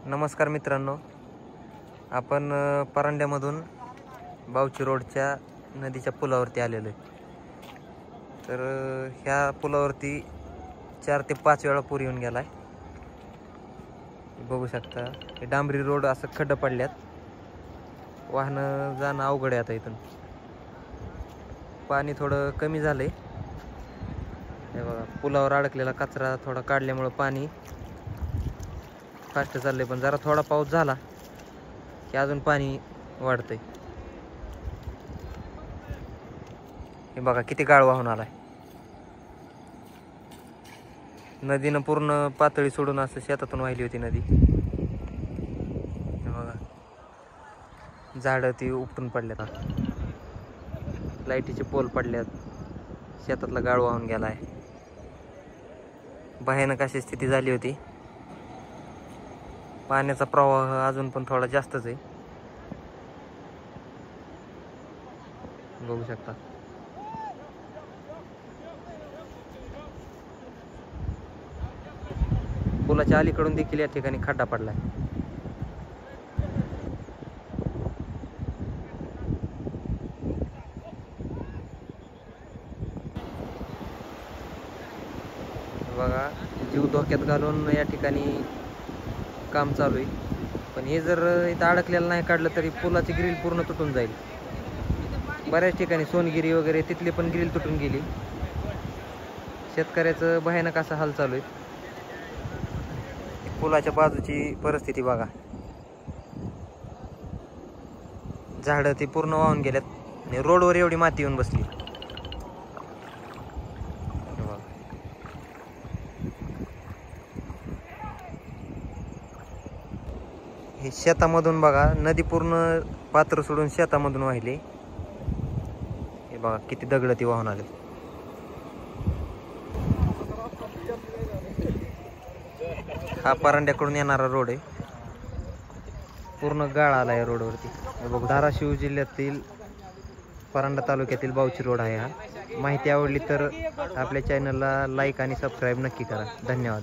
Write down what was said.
नमस्कार मित्रांनो, आपण परांड्यामधून बावची रोडच्या नदीच्या पुलावरती आलेलो आहे। तर ह्या पुलावरती 4 ते 5 वेळा पूर येऊन गेलाय। बघू शकता हे डांबरी रोड असं खड्डे पडल्यात, वाहन जाणं अवघड आहे। आता इथून पाणी थोडं कमी झालंय। हे बघा पुलावर अडकलेला कचरा थोडा काढल्यामुळे पाणी फास्ट चाललंय, पण जरा थोडा पाऊस झाला की अजून पाणी वाढतंय। हे बघा किती गाळ वाहून आलाय। नदीनं पूर्ण पातळी सोडून असं शेतातून वाहिली होती नदी। हे बघा झाडं ती उपटून पडल्यात, लाईटीचे पोल पडल्यात, शेतातला गाळ वाहून गेलाय। भयानक अशी स्थिती झाली होती। पाण्याचा प्रवाह अजून पण थोडा जास्तच आहे, बघू शकता। पुलाच्या अलीकडून देखील या ठिकाणी खड्डा पडलाय। बघा जीव धोक्यात घालून या ठिकाणी काम चालू आहे, पण हे जर इथं अडकलेलं नाही काढलं तरी पुलाची ग्रिल पूर्ण तुटून जाईल। बऱ्याच ठिकाणी सोनगिरी वगैरे तिथली पण ग्रिल तुटून गेली। शेतकऱ्याचं भयानक असा हाल चालू आहे। पुलाच्या बाजूची परिस्थिती बघा, झाडं ती पूर्ण वाहून गेल्यात आणि रोडवर एवढी माती येऊन बसली। हे शेतामधून बघा नदी पूर्ण पात्र सोडून शेतामधून वाहिली। हे बघा किती दगड ती वाहून आले। हा परांड्याकडून येणारा रोड आहे, पूर्ण गाळ आलाय रोडवरती। हे बघ धाराशिव जिल्ह्यातील परांडा तालुक्यातील बावची रोड आहे हा। माहिती आवडली तर आपल्या चॅनलला लाईक आणि सबस्क्राईब नक्की करा। धन्यवाद।